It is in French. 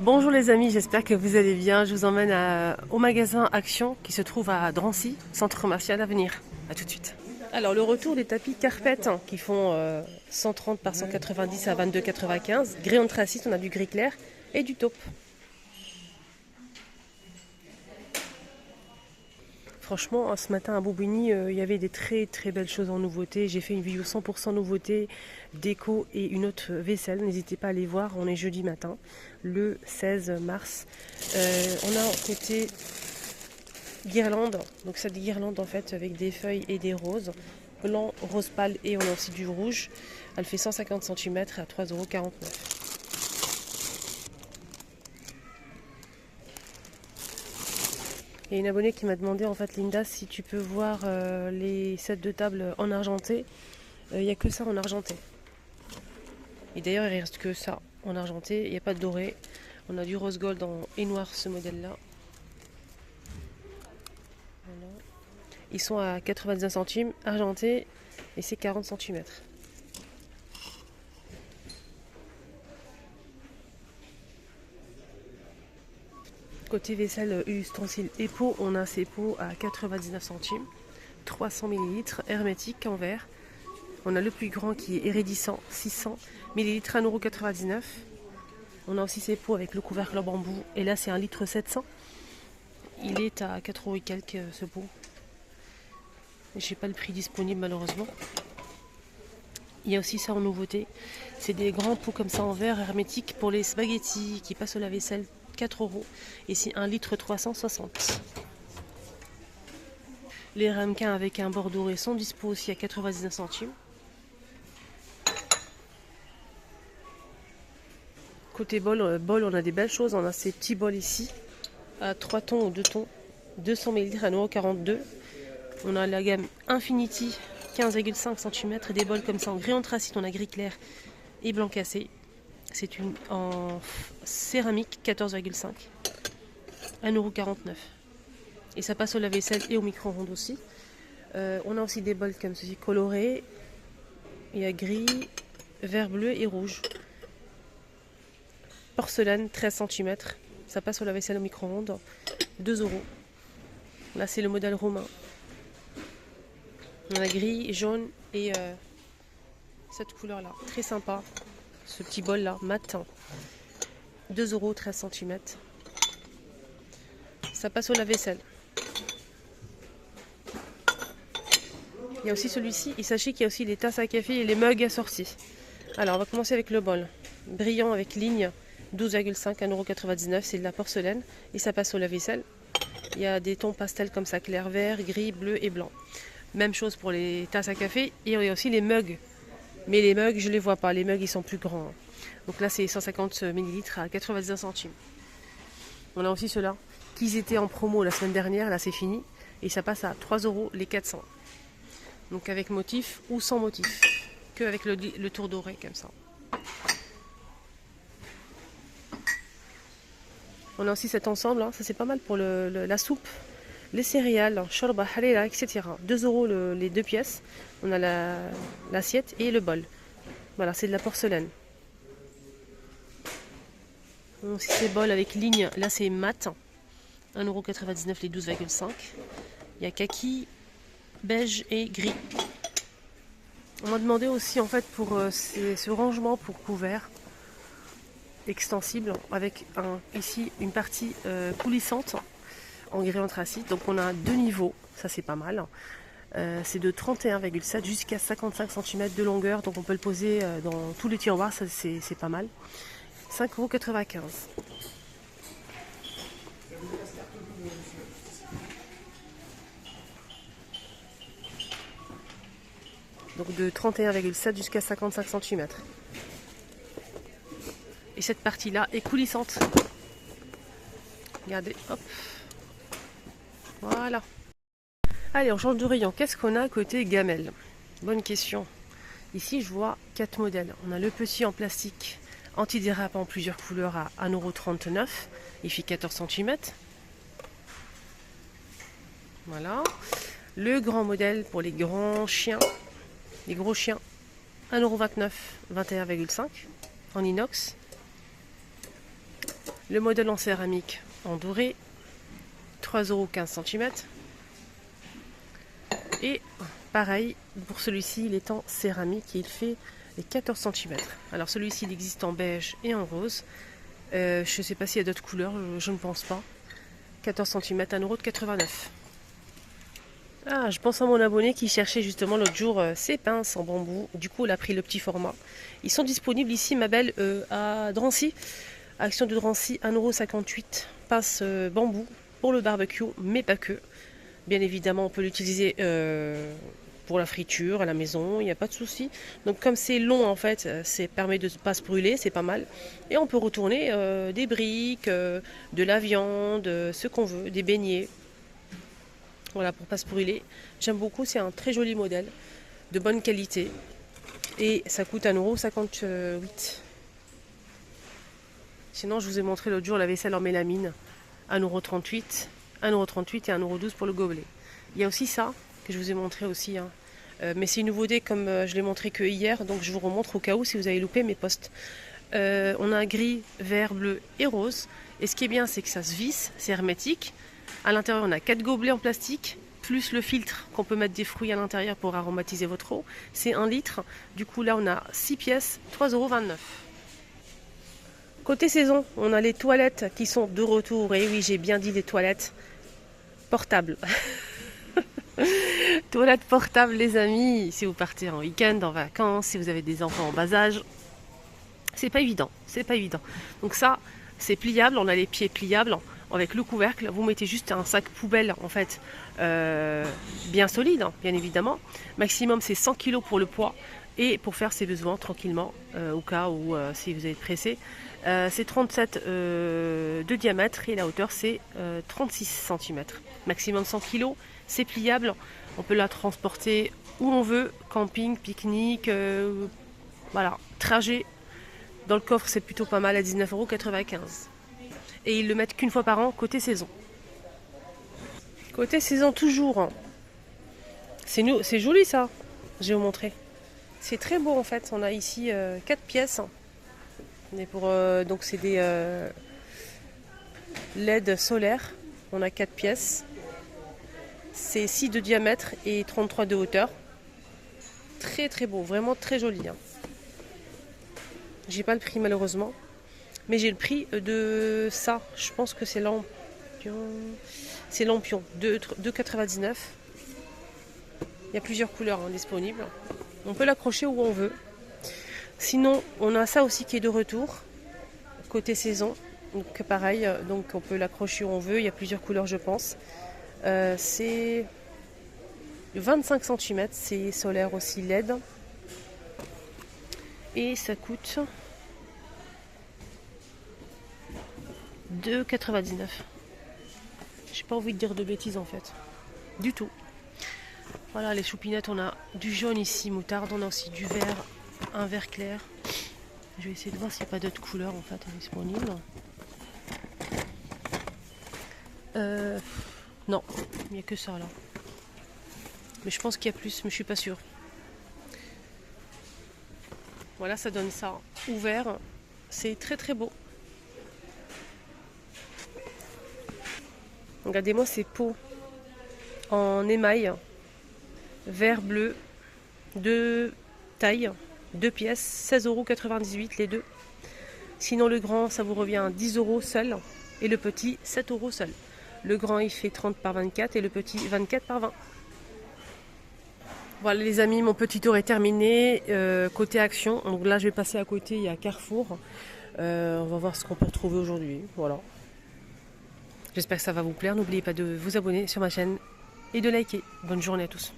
Bonjour les amis, j'espère que vous allez bien. Je vous emmène au magasin Action qui se trouve à Drancy, centre commercial Avenir. A tout de suite. Alors le retour des tapis Carpet qui font 130 par 190 à 22,95. Gris anthracite, on a du gris clair et du taupe. Franchement, ce matin à Bobigny, il y avait des très très belles choses en nouveauté. J'ai fait une vidéo 100% nouveauté, déco et une autre vaisselle. N'hésitez pas à aller voir, on est jeudi matin, le 16 mars. On a côté guirlande, donc cette guirlande en fait avec des feuilles et des roses. Blanc, rose pâle et on a aussi du rouge. Elle fait 150 cm à 3,49 €. Il y a une abonnée qui m'a demandé en fait, Linda, si tu peux voir les sets de table en argenté. Il n'y a que ça en argenté. Et d'ailleurs il ne reste que ça en argenté, il n'y a pas de doré. On a du rose gold et noir ce modèle là. Voilà. Ils sont à 99 centimes argenté et c'est 40 cm. Côté vaisselle ustensile et pots, on a ces pots à 99 centimes, 300 ml, hermétique en verre. On a le plus grand qui est hérédissant, 600 ml, 1,99 €. On a aussi ces pots avec le couvercle en bambou, et là c'est 1,7 litre. Il est à 4 € et quelques ce pot. Je n'ai pas le prix disponible malheureusement. Il y a aussi ça en nouveauté. C'est des grands pots comme ça en verre hermétique pour les spaghettis qui passent au lave-vaisselle, 4 €. Et c'est 1,360 litre. Les ramequins avec un bord doré sont dispo aussi à 99 centimes. Côté bol, on a des belles choses. On a ces petits bols ici à 3 tons ou 2 tons, 200 ml à 1,42 €. On a la gamme Infinity, 15,5 cm, et des bols comme ça en gris anthracite. On a gris clair et blanc cassé. C'est une en céramique, 14,5 €, 1,49 €. Et ça passe au lave-vaisselle et au micro-ondes aussi. On a aussi des bols comme ceci colorés. Il y a gris, vert, bleu et rouge. Porcelaine, 13 cm. Ça passe au lave-vaisselle au micro-ondes, 2 €. Là, c'est le modèle romain. On a gris, jaune et cette couleur-là. Très sympa. Ce petit bol-là, matin. 2 €, 13 cm. Ça passe au lave-vaisselle. Il y a aussi celui-ci. Et sachez qu'il y a aussi les tasses à café et les mugs assortis. Alors, on va commencer avec le bol. Brillant avec ligne, 12,5, 1,99 €. C'est de la porcelaine et ça passe au lave-vaisselle. Il y a des tons pastels comme ça, clair, vert, gris, bleu et blanc. Même chose pour les tasses à café. Et il y a aussi les mugs. Mais les mugs, je ne les vois pas. Les mugs, ils sont plus grands. Donc là, c'est 150 ml à 99 centimes. On a aussi ceux-là qui étaient en promo la semaine dernière. Là, c'est fini. Et ça passe à 3 € les 400. Donc avec motif ou sans motif. Que avec le tour doré comme ça. On a aussi cet ensemble. Ça, c'est pas mal pour la soupe. Les céréales, shorba, harira, etc. 2 € les deux pièces. On a l'assiette et le bol. Voilà, c'est de la porcelaine. On a aussi ces bols avec ligne. Là, c'est mat. 1,99 € les 12,5. Il y a kaki, beige et gris. On m'a demandé aussi en fait pour ce rangement pour couvert extensible avec ici une partie coulissante en gris anthracite. Donc on a 2 niveaux, ça c'est pas mal. C'est de 31,7 jusqu'à 55 cm de longueur, donc on peut le poser dans tous les tiroirs, ça c'est pas mal. 5,95 €. Donc de 31,7 jusqu'à 55 cm. Et cette partie-là est coulissante. Regardez, hop. Voilà. Allez, on change de rayon. Qu'est-ce qu'on a à côté gamelle? Bonne question. Ici, je vois 4 modèles. On a le petit en plastique antidérapant en plusieurs couleurs à 1,39 €. Il fait 14 cm. Voilà. Le grand modèle pour les grands chiens. Les gros chiens, 1,29 €, 21,5 € en inox. Le modèle en céramique en doré, 3,15 € cm. Et pareil, pour celui-ci, il est en céramique et il fait les 14 cm. Alors celui-ci, il existe en beige et en rose. Je ne sais pas s'il y a d'autres couleurs, je ne pense pas. 14 cm, 1,89 €. Ah, je pense à mon abonné qui cherchait justement l'autre jour ses pinces en bambou. Du coup, il a pris le petit format. Ils sont disponibles ici, ma belle, à Drancy. Action de Drancy, 1,58 €. Pince bambou pour le barbecue, mais pas que. Bien évidemment, on peut l'utiliser pour la friture à la maison, il n'y a pas de souci. Donc comme c'est long en fait, ça permet de ne pas se brûler, c'est pas mal. Et on peut retourner des briques, de la viande, ce qu'on veut, des beignets. Voilà, pour ne pas se brûler. J'aime beaucoup, c'est un très joli modèle, de bonne qualité. Et ça coûte 1,58 €. Sinon, je vous ai montré l'autre jour la vaisselle en mélamine, 1,38 €, 1,38 € et 1,12 € pour le gobelet. Il y a aussi ça, que je vous ai montré aussi. Hein. Mais c'est une nouveauté comme je l'ai montré que hier, donc je vous remontre au cas où si vous avez loupé mes posts. On a un gris, vert, bleu et rose. Et ce qui est bien, c'est que ça se visse, c'est hermétique. À l'intérieur, on a 4 gobelets en plastique, plus le filtre qu'on peut mettre des fruits à l'intérieur pour aromatiser votre eau. C'est 1 litre. Du coup, là, on a 6 pièces, 3,29 €. Côté saison, on a les toilettes qui sont de retour. Et oui, j'ai bien dit les toilettes portables. Toilettes portables, les amis. Si vous partez en week-end, en vacances, si vous avez des enfants en bas âge, c'est pas évident. C'est pas évident. Donc ça, c'est pliable. On a les pieds pliables. Avec le couvercle, vous mettez juste un sac poubelle en fait bien solide, hein, bien évidemment. Maximum c'est 100 kg pour le poids et pour faire ses besoins tranquillement au cas où si vous êtes pressé. C'est 37 de diamètre et la hauteur c'est 36 cm. Maximum 100 kg, c'est pliable, on peut la transporter où on veut, camping, pique-nique, voilà, trajet. Dans le coffre c'est plutôt pas mal à 19,95 €. Et ils le mettent qu'une fois par an côté saison. Côté saison toujours. C'est joli ça. Je vais vous montrer. C'est très beau en fait. On a ici 4 pièces. Et donc c'est des LED solaires. On a 4 pièces. C'est 6 de diamètre et 33 de hauteur. Très très beau. Vraiment très joli. Hein. J'ai pas le prix malheureusement. Mais j'ai le prix de ça. Je pense que c'est lampion. C'est lampion. 2,99 €. Il y a plusieurs couleurs hein, disponibles. On peut l'accrocher où on veut. Sinon, on a ça aussi qui est de retour. Côté saison. Donc pareil. Donc on peut l'accrocher où on veut. Il y a plusieurs couleurs je pense. C'est 25 cm. C'est solaire aussi LED. Et ça coûte 2,99 €. J'ai pas envie de dire de bêtises en fait. Du tout. Voilà les choupinettes, on a du jaune ici, moutarde, on a aussi du vert, un vert clair. Je vais essayer de voir s'il n'y a pas d'autres couleurs en fait disponibles. Non, il n'y a que ça là. Mais je pense qu'il y a plus, mais je suis pas sûre. Voilà, ça donne ça ouvert. C'est très très beau. Regardez-moi ces pots en émail, vert, bleu, de taille, 2 pièces, 16,98 € les deux. Sinon le grand, ça vous revient à 10 € seul et le petit 7 € seul. Le grand il fait 30 par 24 et le petit 24 par 20. Voilà les amis, mon petit tour est terminé. Côté action, donc là je vais passer à côté, il y a Carrefour. On va voir ce qu'on peut retrouver aujourd'hui. Voilà. J'espère que ça va vous plaire. N'oubliez pas de vous abonner sur ma chaîne et de liker. Bonne journée à tous.